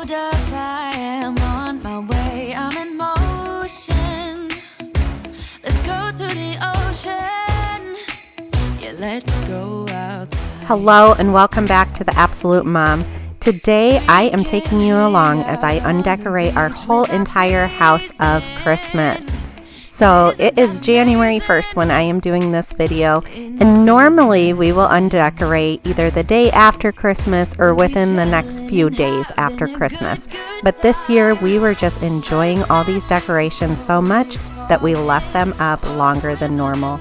hold up, I am on my way. I'm in motion. Let's go to the ocean. Yeah, let's go outside. Hello and welcome back to The Absolute Mom. Today I am taking you along as I undecorate our whole entire house of Christmas. So it is January 1st when I am doing this video, and normally we will undecorate either the day after Christmas or within the next few days after Christmas. But this year we were just enjoying all these decorations so much that we left them up longer than normal.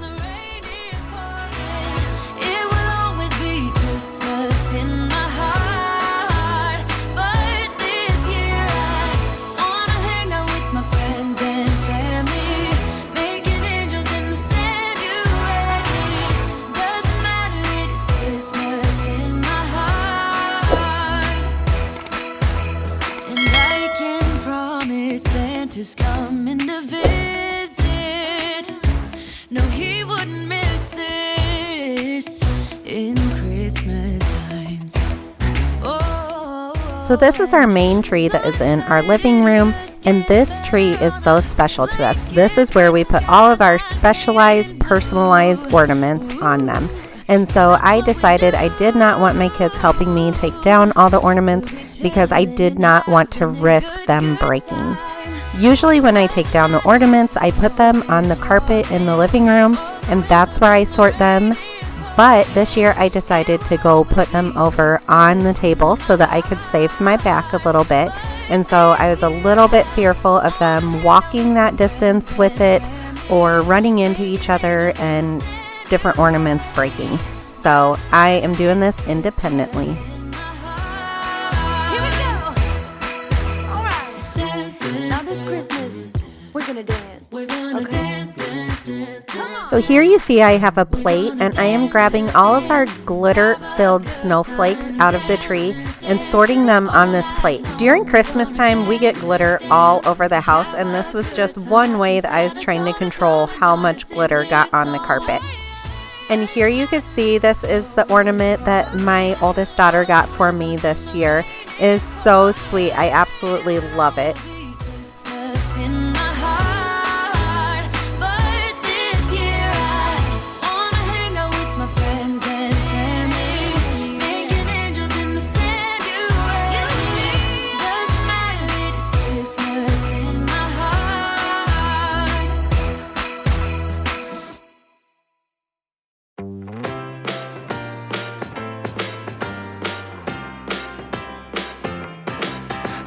Santa's coming to visit. No, he wouldn't miss this in Christmas times. So this is our main tree that is in our living room, and this tree is so special to us. This is where we put all of our specialized, personalized ornaments on them. And so I decided I did not want my kids helping me take down all the ornaments because I did not want to risk them breaking. Usually when I take down the ornaments, I put them on the carpet in the living room, and that's where I sort them. But this year I decided to go put them over on the table so that I could save my back a little bit. And so I was a little bit fearful of them walking that distance with it or running into each other and different ornaments breaking. So I am doing this independently. Christmas, we're gonna dance. Okay. So here you see I have a plate, and I am grabbing all of our glitter-filled snowflakes out of the tree and sorting them on this plate. During Christmas time, we get glitter all over the house, and this was just one way that I was trying to control how much glitter got on the carpet. And here you can see this is the ornament that my oldest daughter got for me this year. It is so sweet. I absolutely love it.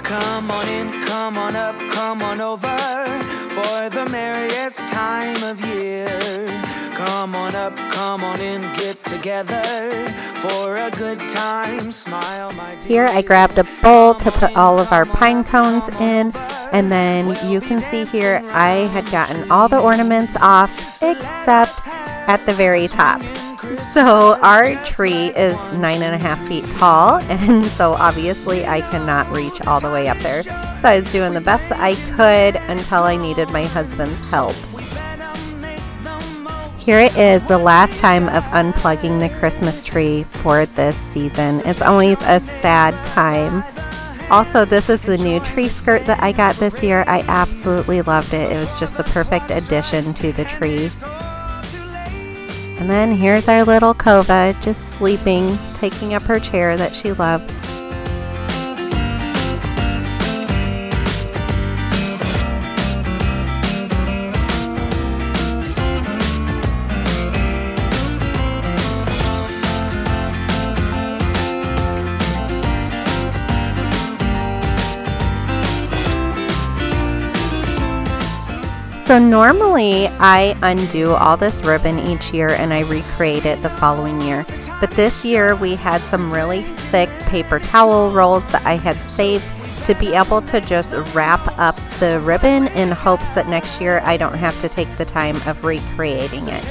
Come on in, come on up, come on over for the merriest time of year. Come on up, come on in, get together for a good time. Smile, my dear. Here I grabbed a bowl to put all of our pine cones in, and then you can see here I had gotten all the ornaments off except at the very top. So our tree is 9.5 feet tall, and so obviously I cannot reach all the way up there. So I was doing the best that I could until I needed my husband's help. Here it is, the last time of unplugging the Christmas tree for this season. It's always a sad time. Also, this is the new tree skirt that I got this year. I absolutely loved it. It was just the perfect addition to the tree. And then here's our little Kova just sleeping, taking up her chair that she loves. So normally I undo all this ribbon each year and I recreate it the following year. But this year we had some really thick paper towel rolls that I had saved to be able to just wrap up the ribbon in hopes that next year I don't have to take the time of recreating it.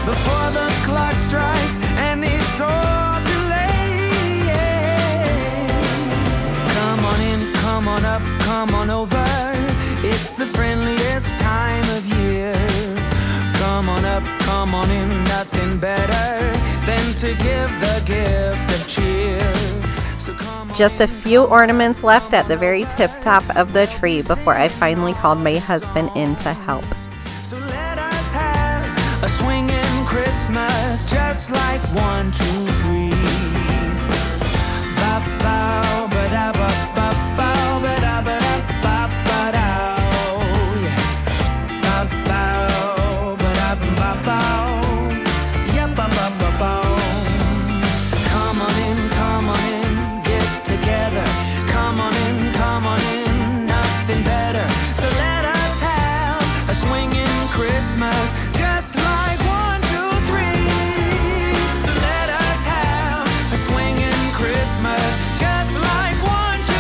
Before the clock strikes and it's all too late, yeah. Come on in, come on up, come on over. It's the friendliest time of year. Come on up, come on in, nothing better to give the gift of cheer. So come on. Just a few ornaments left at the very tip top of the tree before I finally called my husband in to help. So let us have a swinging Christmas, just like 1, 2, 3. Ba ba ba da ba ba ba ba da ba da ba ba da. Yeah. Ba ba ba da ba ba. Yeah, ba ba ba ba. Come on in, get together. Come on in, nothing better. So let us have a swinging Christmas, just like 1, 2, 3. So let us have a swinging Christmas, just like 1, 2,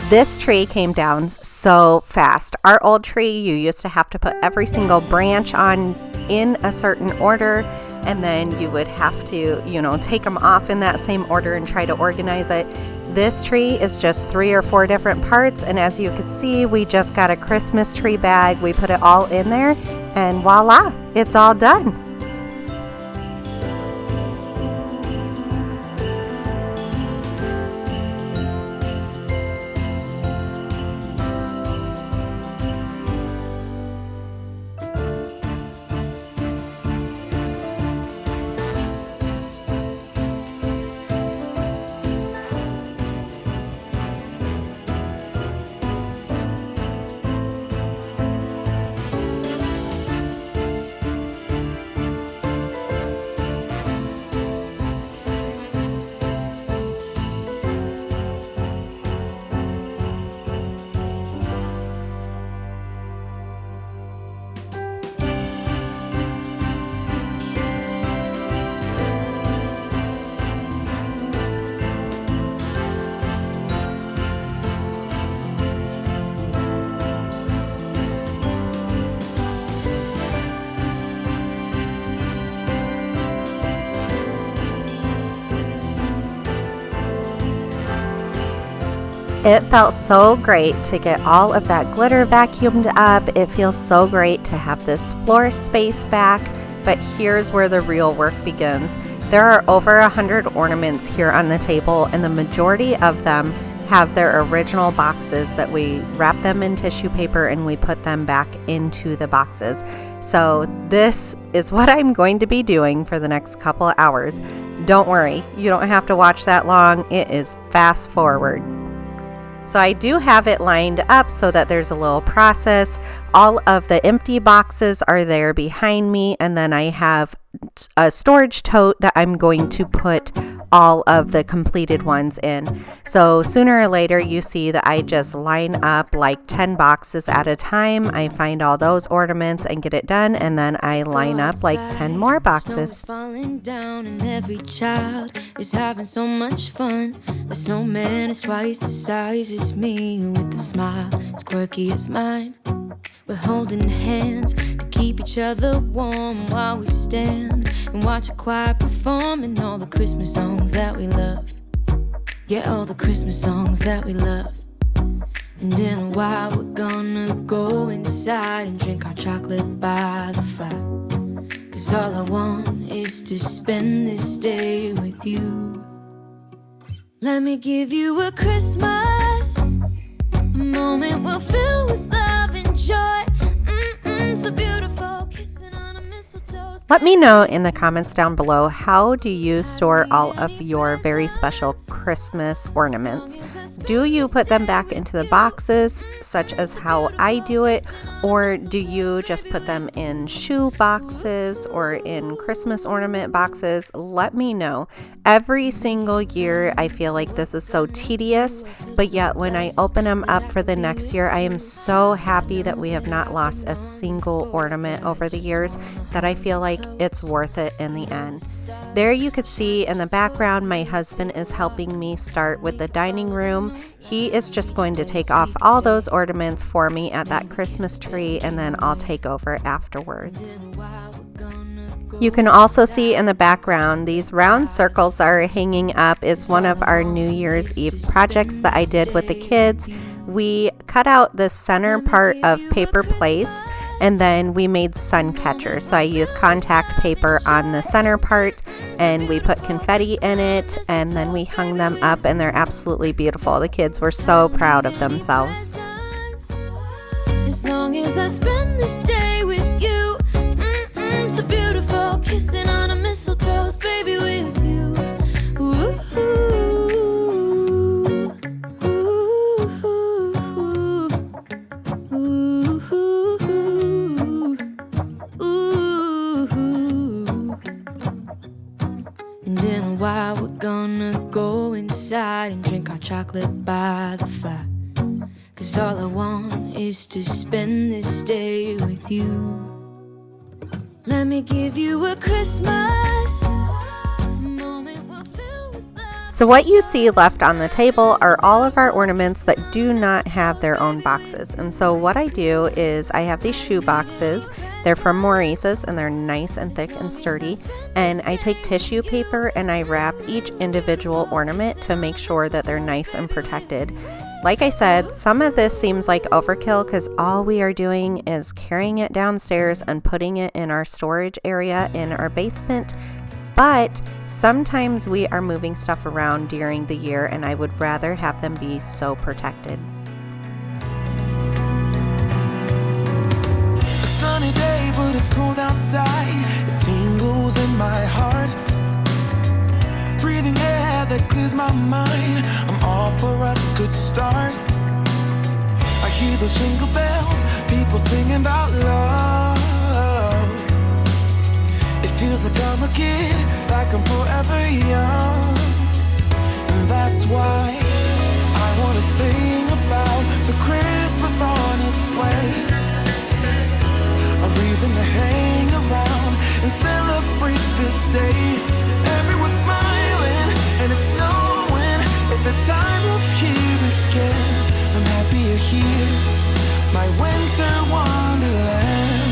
3. This tree came down so fast. Our old tree, you used to have to put every single branch on in a certain order, and then you would have to, take them off in that same order and try to organize it. This tree is just 3 or 4 different parts, and as you can see, we just got a Christmas tree bag. We put it all in there, and voila, it's all done. It felt so great to get all of that glitter vacuumed up. It feels so great to have this floor space back, but here's where the real work begins. There are over 100 ornaments here on the table, and the majority of them have their original boxes that we wrap them in tissue paper and we put them back into the boxes. So this is what I'm going to be doing for the next couple of hours. Don't worry, you don't have to watch that long. It is fast forward. So I do have it lined up so that there's a little process. All of the empty boxes are there behind me, and then I have a storage tote that I'm going to put all of the completed ones in. So sooner or later you see that I just line up like 10 boxes at a time. I find all those ornaments and get it done, and then I line up like 10 more boxes. Falling down and every child is having so much fun. The snowman is twice the size as me, with a smile as quirky as mine. We're holding hands to keep each other warm while we stand and watch a choir performing all the Christmas songs that we love. Yeah, all the Christmas songs that we love. And in a while we're gonna go inside and drink our chocolate by the fire. 'Cause all I want is to spend this day with you. Let me give you a Christmas, a moment we'll fill with love and joy. So beautiful, kissing on a mistletoe. Let me know in the comments down below, how do you store all of your very special Christmas ornaments? Do you put them back into the boxes, such as how I do it, or do you just put them in shoe boxes or in Christmas ornament boxes? Let me know. Every single year I feel like this is so tedious, but yet when I open them up for the next year, I am so happy that we have not lost a single ornament over the years, that I feel like it's worth it in the end. There you could see in the background, my husband is helping me start with the dining room. He is just going to take off all those ornaments for me at that Christmas tree, and then I'll take over afterwards. You can also see in the background, these round circles that are hanging up is one of our New Year's Eve projects that I did with the kids. We cut out the center part of paper plates, And then we made sun catchers. So I used contact paper on the center part and we put confetti in it, and then we hung them up, and they're absolutely beautiful. The kids were so proud of themselves. As long as I spend this day with you, so beautiful, kissing on a mistletoe, baby, with you. Ooh, ooh, ooh, ooh. And in a while we're gonna go inside and drink our chocolate by the fire. 'Cause all I want is to spend this day with you. Let me give you a Christmas moment we'll fill with love. So what you see left on the table are all of our ornaments that do not have their own boxes. And so what I do is I have these shoe boxes. They're from Maurice's and they're nice and thick and sturdy. And I take tissue paper and I wrap each individual ornament to make sure that they're nice and protected. Like I said, some of this seems like overkill because all we are doing is carrying it downstairs and putting it in our storage area in our basement. But sometimes we are moving stuff around during the year, and I would rather have them be so protected. A sunny day, but it's cold outside. It tingles in my heart. Breathing air that clears my mind. I'm all for a good start. I hear those jingle bells, people singing about love. It feels like I'm a kid, like I'm forever young. And that's why I wanna sing about the Christmas on its way. A reason to hang around and celebrate this day. Everyone's smiling and it's snowing. It's the time of year again. I'm happy you're here, my winter wonderland.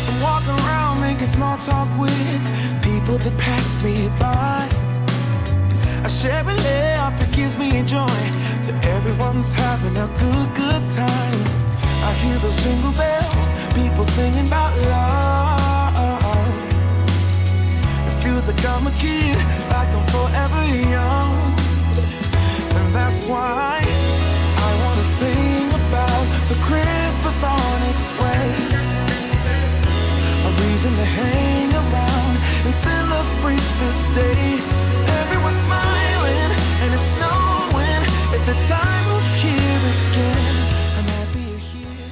I'm walking around making small talk with people that pass me by. I share a laugh, it gives me joy that everyone's having a good time. I hear those jingle bells, people singing about love. It feels like I'm a kid, like I'm forever young. And that's why I wanna sing about the Christmas on its way. A reason to hang around and celebrate this day. Everyone's smiling and it's snowing. It's the time of year again. I'm happy you're here.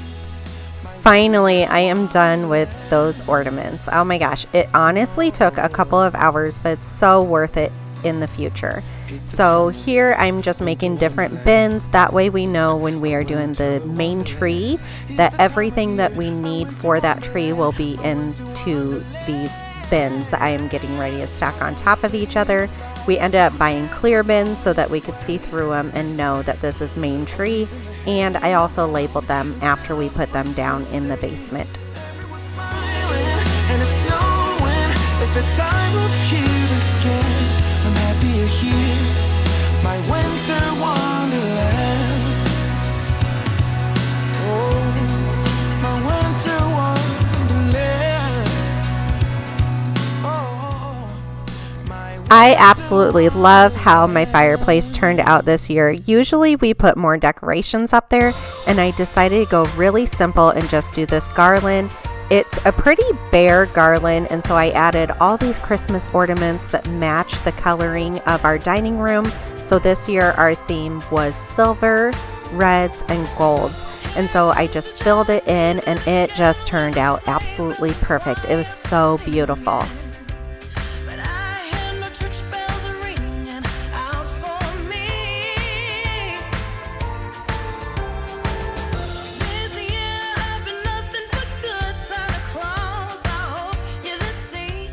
Finally, I am done with those ornaments. Oh my gosh, it honestly took a couple of hours, but it's so worth it in the future. So here I'm just making different bins. That way we know when we are doing the main tree that everything that we need for that tree will be into these bins that I am getting ready to stack on top of each other. We ended up buying clear bins so that we could see through them and know that this is main tree. And I also labeled them after we put them down in the basement. And it's snowing, it's the time of year again. I'm happy you're here, my winter wonderland. Oh, my winter wonderland. Oh, my I absolutely love how my fireplace turned out this year. Usually we put more decorations up there, and I decided to go really simple and just do this garland. It's a pretty bare garland, and so I added all these Christmas ornaments that match the coloring of our dining room. So this year our theme was silver, reds, and golds. And so I just filled it in, and it just turned out absolutely perfect. It was so beautiful. But I hear no church bells ringing out for me. This year I've been nothing but good, Santa Claus. I hope you're the same.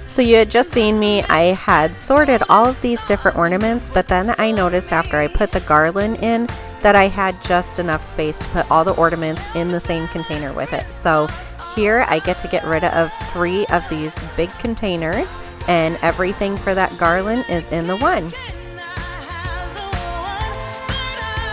So you had just seen me, I had sorted all of these different ornaments, but then I noticed after I put the garland in that I had just enough space to put all the ornaments in the same container with it. So here I get to get rid of 3 of these big containers, and everything for that garland is in the one. Can I have the one that I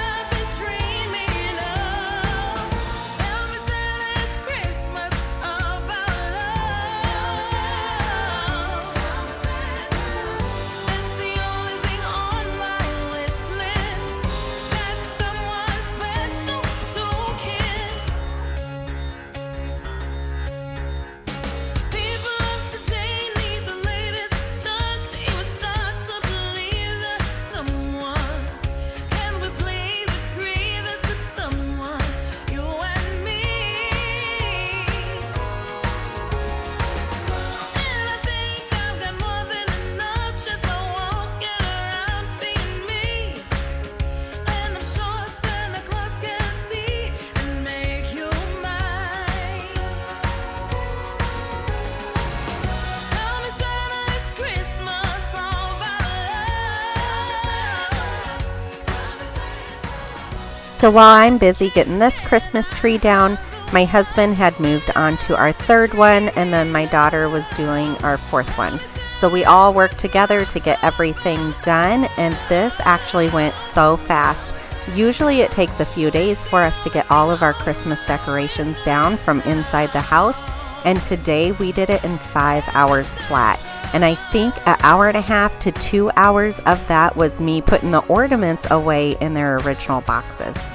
So while I'm busy getting this Christmas tree down, my husband had moved on to our third one, and then my daughter was doing our fourth one. So we all worked together to get everything done, and this actually went so fast. Usually it takes a few days for us to get all of our Christmas decorations down from inside the house, and today we did it in 5 hours flat. And I think an hour and a half to 2 hours of that was me putting the ornaments away in their original boxes.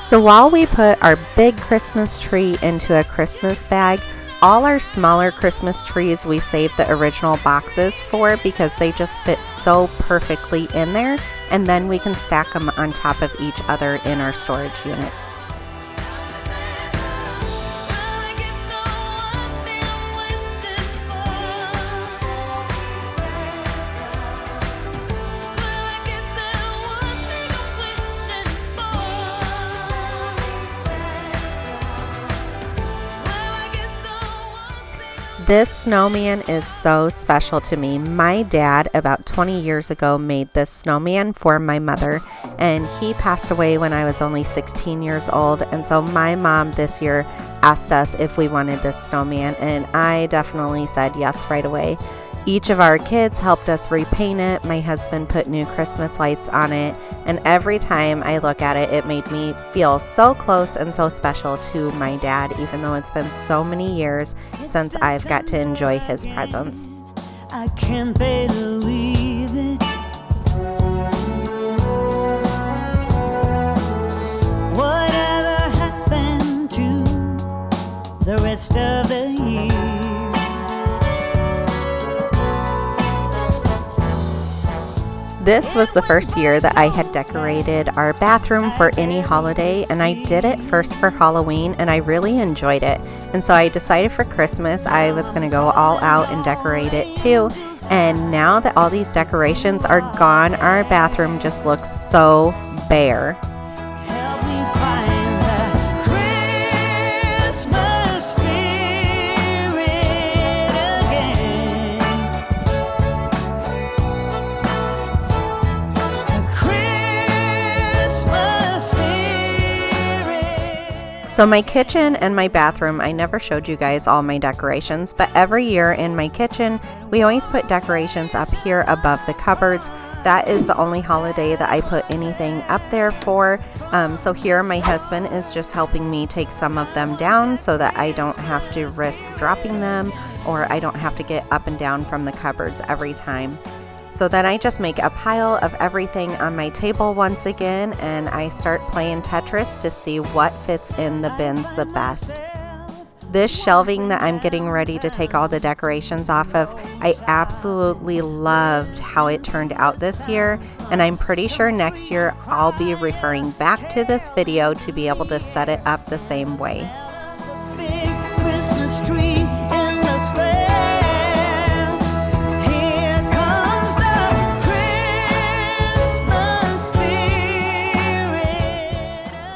So while we put our big Christmas tree into a Christmas bag, all our smaller Christmas trees we saved the original boxes for because they just fit so perfectly in there, and then we can stack them on top of each other in our storage unit. This snowman is so special to me. My dad about 20 years ago made this snowman for my mother, and he passed away when I was only 16 years old. And so my mom this year asked us if we wanted this snowman, and I definitely said yes right away. Each of our kids helped us repaint it. My husband put new Christmas lights on it, and every time I look at it, it made me feel so close and so special to my dad, even though it's been so many years since I've got to enjoy his presence. I can't believe it. Whatever happened to the rest of the year? This was the first year that I had decorated our bathroom for any holiday, and I did it first for Halloween, and I really enjoyed it. And so I decided for Christmas I was going to go all out and decorate it too. And now that all these decorations are gone, our bathroom just looks so bare. Help me find the Christmas spirit again. The Christmas spirit. So my kitchen and my bathroom, I never showed you guys all my decorations, but every year in my kitchen, we always put decorations up here above the cupboards. That is the only holiday that I put anything up there for. So here my husband is just helping me take some of them down so that I don't have to risk dropping them, or I don't have to get up and down from the cupboards every time. So then I just make a pile of everything on my table once again, and I start playing Tetris to see what fits in the bins the best. This shelving that I'm getting ready to take all the decorations off of, I absolutely loved how it turned out this year, and I'm pretty sure next year I'll be referring back to this video to be able to set it up the same way. Big Christmas tree in the square. Here comes the Christmas spirit.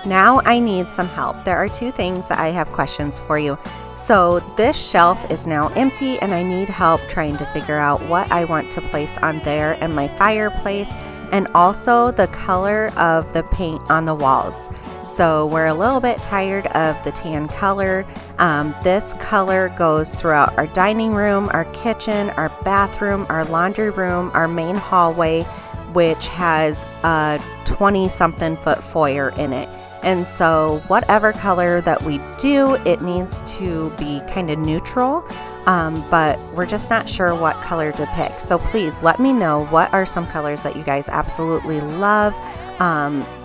Now I need some help. There are two things that I have questions for you. So this shelf is now empty, and I need help trying to figure out what I want to place on there and my fireplace, and also the color of the paint on the walls. So we're a little bit tired of the tan color. This color goes throughout our dining room, our kitchen, our bathroom, our laundry room, our main hallway, which has a 20-something foot foyer in it. And so whatever color that we do, it needs to be kind of neutral, but we're just not sure what color to pick. So please let me know what are some colors that you guys absolutely love.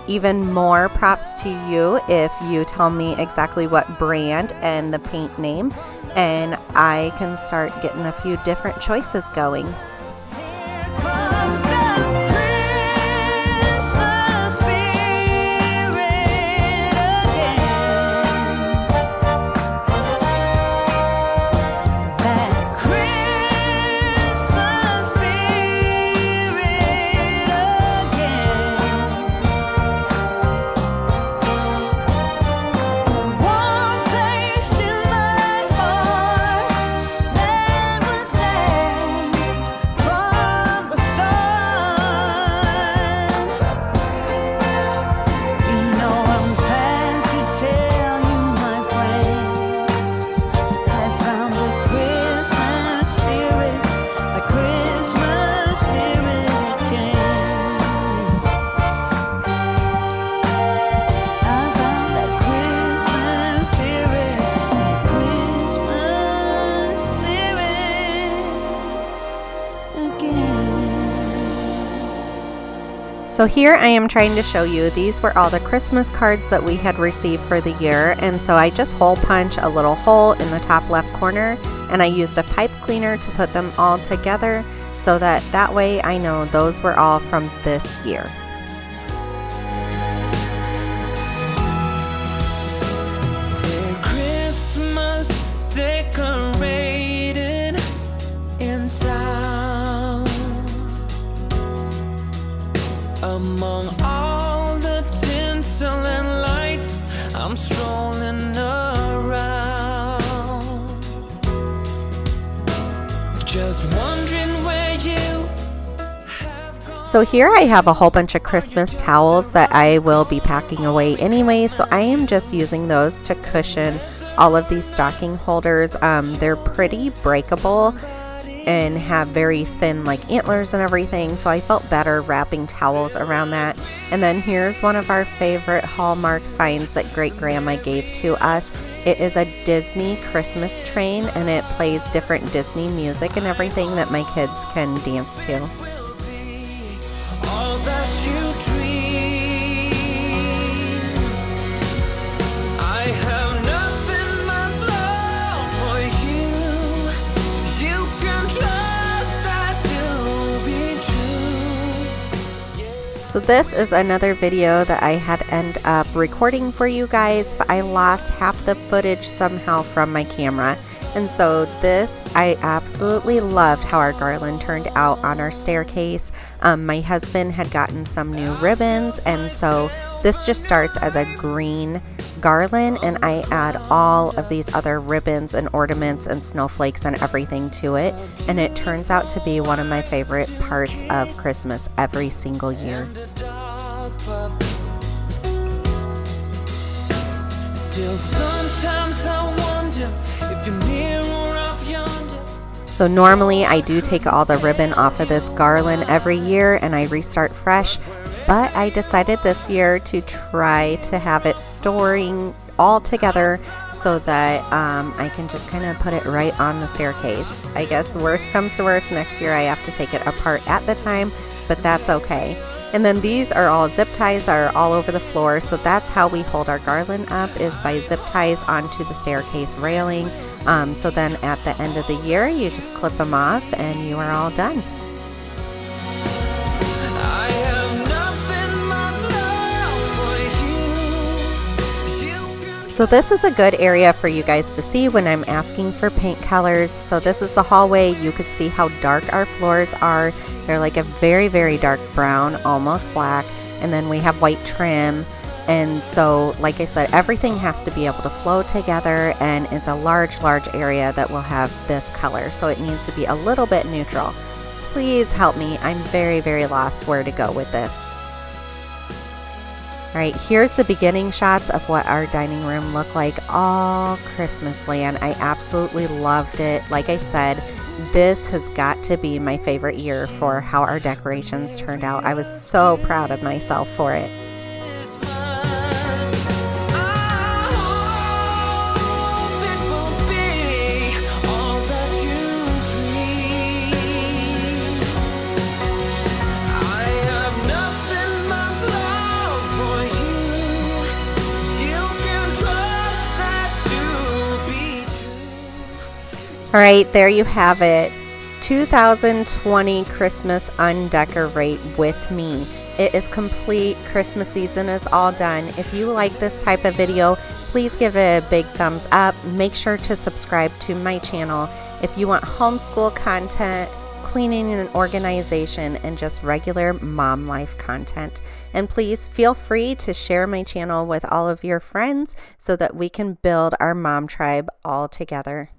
Even more props to you if you tell me exactly what brand and the paint name, and I can start getting a few different choices going. Here comes the Christmas spirit again. So here I am trying to show you, these were all the Christmas cards that we had received for the year, and so I just hole punch a little hole in the top left corner, and I used a pipe cleaner to put them all together so that way I know those were all from this year. Christmas decorated in town. Among all the tinsel and lights, I'm strolling around, just wondering where you have gone. So here I have a whole bunch of Christmas towels that I will be packing away anyway, so I am just using those to cushion all of these stocking holders. They're pretty breakable and have very thin like antlers and everything, so I felt better wrapping towels around that. And then here's one of our favorite Hallmark finds that great grandma gave to us. It is a Disney Christmas train, and it plays different Disney music and everything that my kids can dance to. All that you dream, I have nothing but love for you. You can trust that to be true. So this is another video that I had end up recording for you guys, but I lost half the footage somehow from my camera. And so this, I absolutely loved how our garland turned out on our staircase. My husband had gotten some new ribbons, and so this just starts as a green garland, and I add all of these other ribbons and ornaments and snowflakes and everything to it, and it turns out to be one of my favorite parts of Christmas every single year. Still sometimes I wonder if you're near or off yonder. So normally I do take all the ribbon off of this garland every year and I restart fresh, but I decided this year to try to have it storing all together so that I can just kind of put it right on the staircase. I guess worst comes to worst, next year I have to take it apart at the time, but that's okay. And then these are all zip ties are all over the floor, so that's how we hold our garland up, is by zip ties onto the staircase railing. So then at the end of the year you just clip them off and you are all done. I have nothing but love for you. You can So this is a good area for you guys to see when I'm asking for paint colors. So this is the hallway. You could see how dark our floors are. They're like a very, very dark brown, almost black. And then we have white trim. And so, like I said, everything has to be able to flow together, and it's a large, large area that will have this color. So it needs to be a little bit neutral. Please help me. I'm very, very lost where to go with this. All right, here's the beginning shots of what our dining room looked like all Christmas land. I absolutely loved it. Like I said, this has got to be my favorite year for how our decorations turned out. I was so proud of myself for it. All right, there you have it. 2020 Christmas Undecorate with me. It is complete. Christmas season is all done. If you like this type of video, please give it a big thumbs up. Make sure to subscribe to my channel. If you want homeschool content, cleaning and organization, and just regular mom life content. And please feel free to share my channel with all of your friends so that we can build our mom tribe all together.